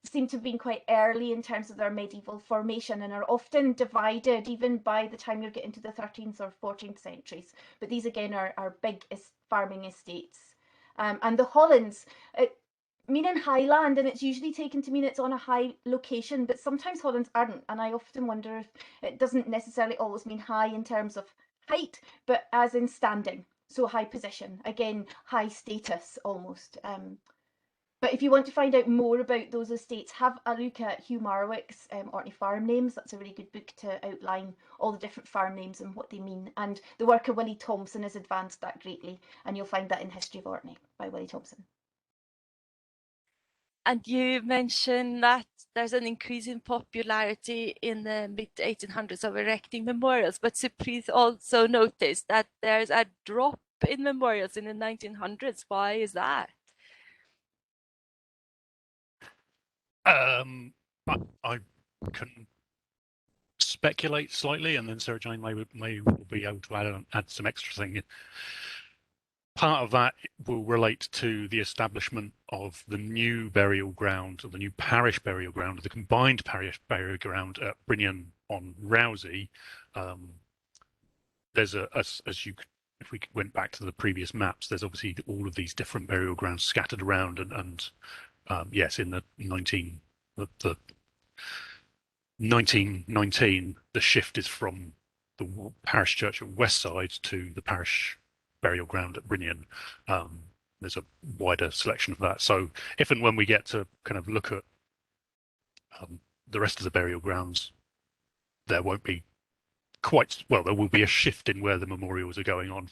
C: seem to have been quite early in terms of their medieval formation, and are often divided even by the time you're getting to the 13th or 14th centuries. But these again are big farming estates. And the Hollands, meaning highland, and it's usually taken to mean it's on a high location, but sometimes Hollands aren't, and I often wonder if it doesn't necessarily always mean high in terms of height, but as in standing, so high position, again high status almost. But if you want to find out more about those estates, have a look at Hugh Marwick's Orkney Farm Names. That's a really good book to outline all the different farm names and what they mean. And the work of Willie Thompson has advanced that greatly, and you'll find that in History of Orkney by Willie Thompson.
A: And you mentioned that there's an increase in popularity in the mid-1800s of erecting memorials, but Supreet also noticed that there's a drop in memorials in the 1900s. Why is that?
B: I can speculate slightly, and then Sarah Jane may be able to add some extra thing. Part of that will relate to the establishment of the new burial ground, or the new parish burial ground, the combined parish burial ground at Brinion on Rousey. There's if we went back to the previous maps, there's obviously all of these different burial grounds scattered around, and yes, in the 1919, the shift is from the parish church at West Side to the parish burial ground at Brinion. there's a wider selection of that. So if and when we get to kind of look at the rest of the burial grounds, there won't be quite well. There will be a shift in where the memorials are going on,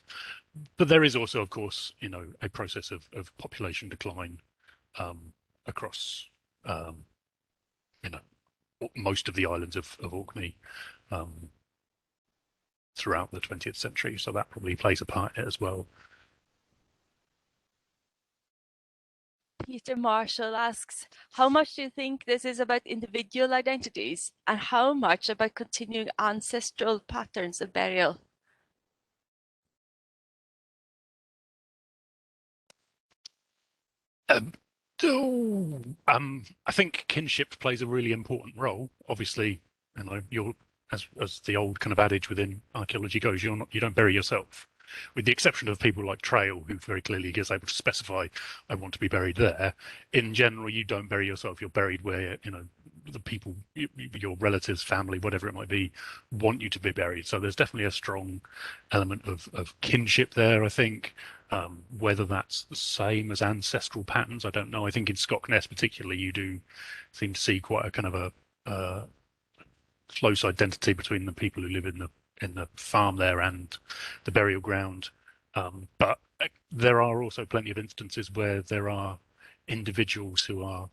B: but there is also, of course, a process of population decline across most of the islands of Orkney throughout the 20th century. So that probably plays a part in it as well.
A: Peter Marshall asks, how much do you think this is about individual identities and how much about continuing ancestral patterns of burial?
B: I think kinship plays a really important role. Obviously, you're as the old kind of adage within archaeology goes, you don't bury yourself, with the exception of people like Trail, who very clearly is able to specify, I want to be buried there. In general, you don't bury yourself. You're buried where the people, your relatives, family, whatever it might be, want you to be buried. So there's definitely a strong element of kinship there, I think. Whether that's the same as ancestral patterns, I don't know. I think in Scockness particularly, you do seem to see quite a kind of a close identity between the people who live in the farm there and the burial ground. But there are also plenty of instances where there are individuals who are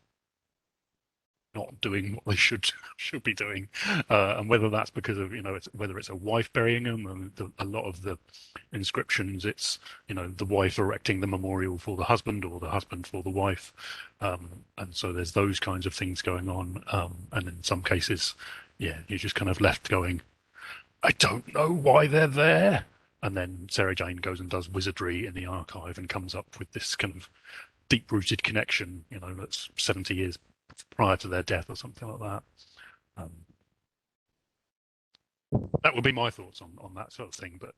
B: not doing what they should be doing, and whether that's because of whether it's a wife burying them, and a lot of the inscriptions it's the wife erecting the memorial for the husband or the husband for the wife, and so there's those kinds of things going on, and in some cases, yeah, you're just kind of left going, I don't know why they're there. And then Sarah Jane goes and does wizardry in the archive and comes up with this kind of deep-rooted connection, that's 70 years prior to their death or something like that. That would be my thoughts on that sort of thing. But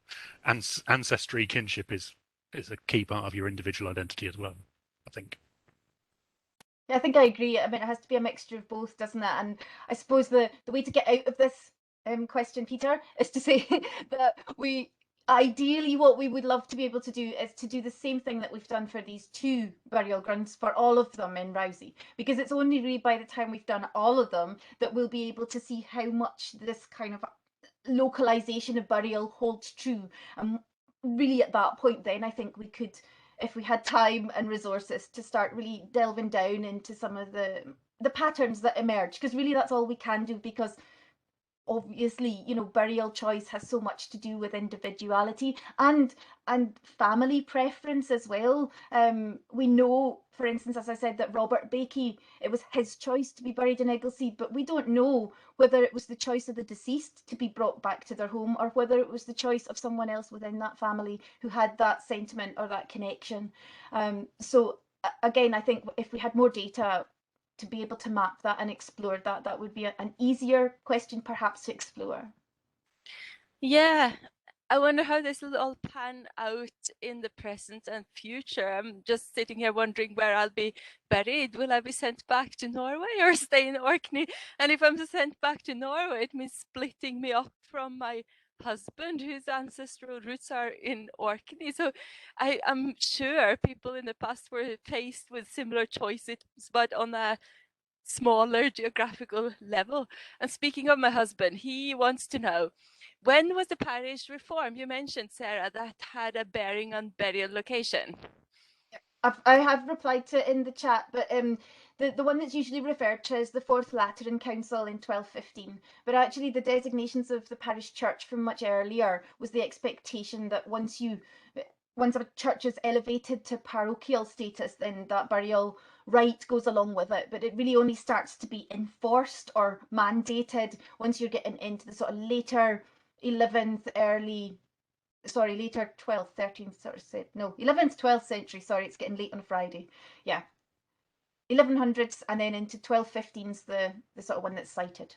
B: ancestry, kinship is a key part of your individual identity as well, I think.
C: Yeah, I think I agree. I mean, it has to be a mixture of both, doesn't it? And I suppose the way to get out of this question, Peter, is to say that ideally what we would love to be able to do is to do the same thing that we've done for these 2 burial grounds for all of them in Rousey, because it's only really by the time we've done all of them that we'll be able to see how much this kind of localization of burial holds true. And really at that point then I think we could, if we had time and resources, to start really delving down into some of the patterns that emerge, because really that's all we can do, because obviously burial choice has so much to do with individuality and family preference as well. We know, for instance, as I said, that Robert Bakey, it was his choice to be buried in Egglesey, but we don't know whether it was the choice of the deceased to be brought back to their home or whether it was the choice of someone else within that family who had that sentiment or that connection. So again, I think if we had more data to be able to map that and explore that, that would be an easier question perhaps to explore.
A: Yeah, I wonder how this will all pan out in the present and future. I'm just sitting here wondering where I'll be buried. Will I be sent back to Norway or stay in Orkney? And if I'm sent back to Norway, it means splitting me up from my husband, whose ancestral roots are in Orkney. So I am sure people in the past were faced with similar choices, but on a smaller geographical level. And speaking of my husband, he wants to know, when was the parish reformed? You mentioned, Sarah, that had a bearing on burial location.
C: I have replied to it in the chat, but the one that's usually referred to is the Fourth Lateran Council in 1215. But actually, the designations of the parish church from much earlier was the expectation that once a church is elevated to parochial status, then that burial rite goes along with it. But it really only starts to be enforced or mandated once you're getting into the sort of later 11th, later 12th, 13th, sort of, no, 11th, 12th century, sorry, it's getting late on a Friday. Yeah, 1100s and then into 1215's the sort of one that's cited.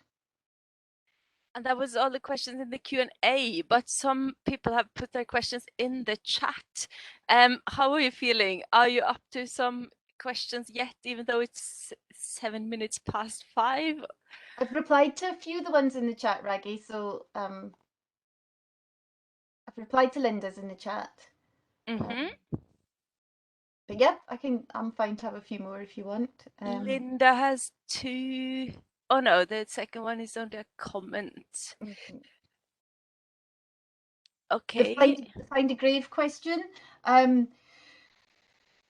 A: And that was all the questions in the Q&A, but some people have put their questions in the chat. How are you feeling? Are you up to some questions yet, even though it's 7 minutes past 5?
C: I've replied to a few of the ones in the chat, Raggy, so I've replied to Linda's in the chat. But yeah, I'm fine to have a few more if you want.
A: Linda has 2. Oh no, the second one is under comment.
C: Okay.
A: Okay.
C: The find a grave question.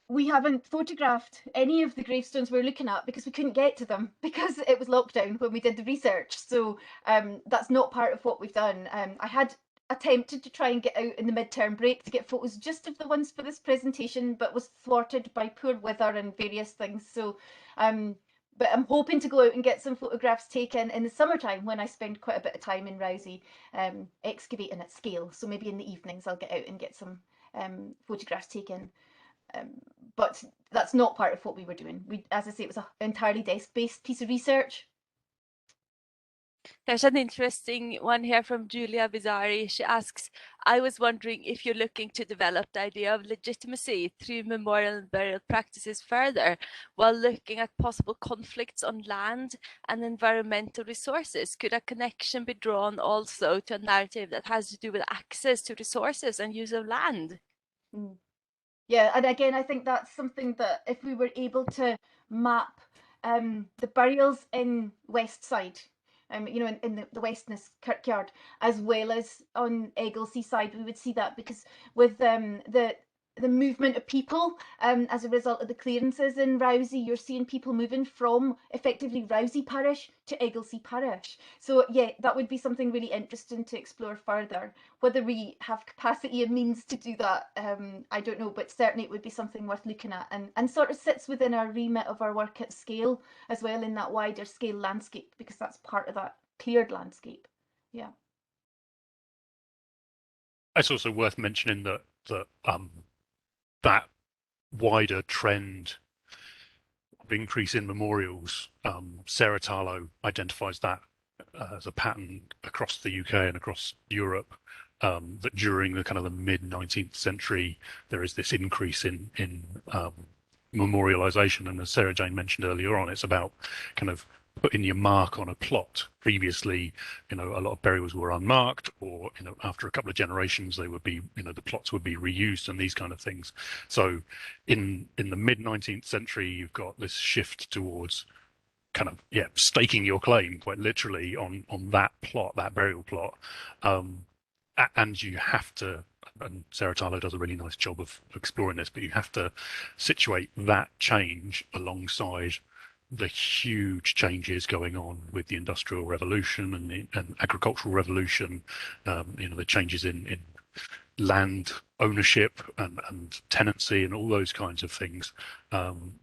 C: We haven't photographed any of the gravestones we're looking at because we couldn't get to them because it was lockdown when we did the research. So that's not part of what we've done. I had attempted to try and get out in the midterm break to get photos just of the ones for this presentation, but was thwarted by poor weather and various things. So but I'm hoping to go out and get some photographs taken in the summertime when I spend quite a bit of time in Rousey excavating at scale. So maybe in the evenings I'll get out and get some photographs taken. But that's not part of what we were doing. As I say, it was an entirely desk-based piece of research.
A: There's an interesting one here from Julia Bizzari. She asks, I was wondering if you're looking to develop the idea of legitimacy through memorial and burial practices further, while looking at possible conflicts on land and environmental resources. Could a connection be drawn also to a narrative that has to do with access to resources and use of land?
C: Yeah, and again, I think that's something that if we were able to map the burials in West Side, you know, in the Westness Kirkyard, as well as on Egglesey side, we would see that, because with the movement of people as a result of the clearances in Rousey, you're seeing people moving from effectively Rousey Parish to Egglesey Parish. So yeah, that would be something really interesting to explore further. Whether we have capacity and means to do that, I don't know, but certainly it would be something worth looking at, and sort of sits within our remit of our work at scale as well, in that wider scale landscape, because that's part of that cleared landscape. Yeah.
B: It's also worth mentioning that that wider trend of increase in memorials, Sarah Tarlow identifies that as a pattern across the UK and across Europe, that during the kind of the mid-19th century, there is this increase in memorialisation. And as Sarah Jane mentioned earlier on, it's about kind of putting your mark on a plot. Previously, you know, a lot of burials were unmarked, or, you know, after a couple of generations, they would be, you know, the plots would be reused and these kind of things. So in the mid-19th century, you've got this shift towards kind of, yeah, staking your claim quite literally on that plot, that burial plot. And you have to, and Sarah Tarlow does a really nice job of exploring this, but you have to situate that change alongside the huge changes going on with the Industrial Revolution and Agricultural Revolution, you know, the changes in land ownership and tenancy and all those kinds of things. And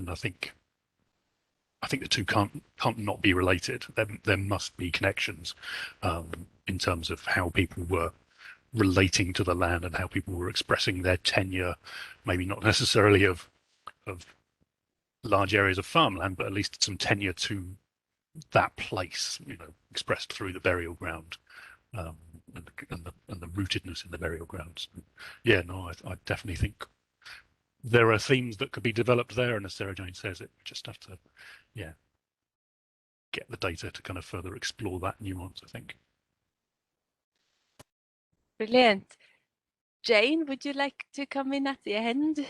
B: I think the two can't not be related. There must be connections in terms of how people were relating to the land and how people were expressing their tenure, maybe not necessarily of large areas of farmland, but at least some tenure to that place, you know, expressed through the burial ground, and the rootedness in the burial grounds. Yeah, no, I definitely think there are themes that could be developed there, and as Sarah Jane says, it just have to, yeah, get the data to kind of further explore that nuance, I think.
A: Brilliant. Jane, would you like to come in at the end?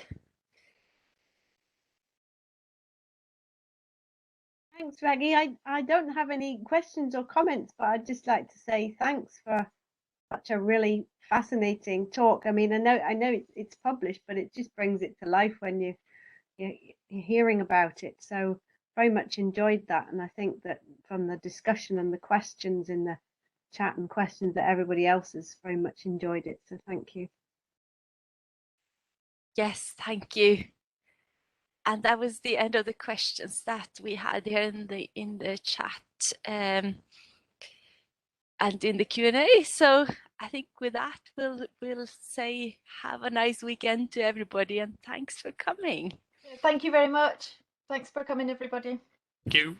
D: Thanks, Reggie. I don't have any questions or comments, but I'd just like to say thanks for such a really fascinating talk. I mean, I know it's published, but it just brings it to life when you're hearing about it. So very much enjoyed that, and I think that from the discussion and the questions in the chat and questions, that everybody else has very much enjoyed it. So thank you.
A: Yes, thank you. And that was the end of the questions that we had here in the chat and in the Q&A. So I think with that, we'll say have a nice weekend to everybody, and thanks for coming.
C: Thank you very much. Thanks for coming, everybody.
B: Thank you.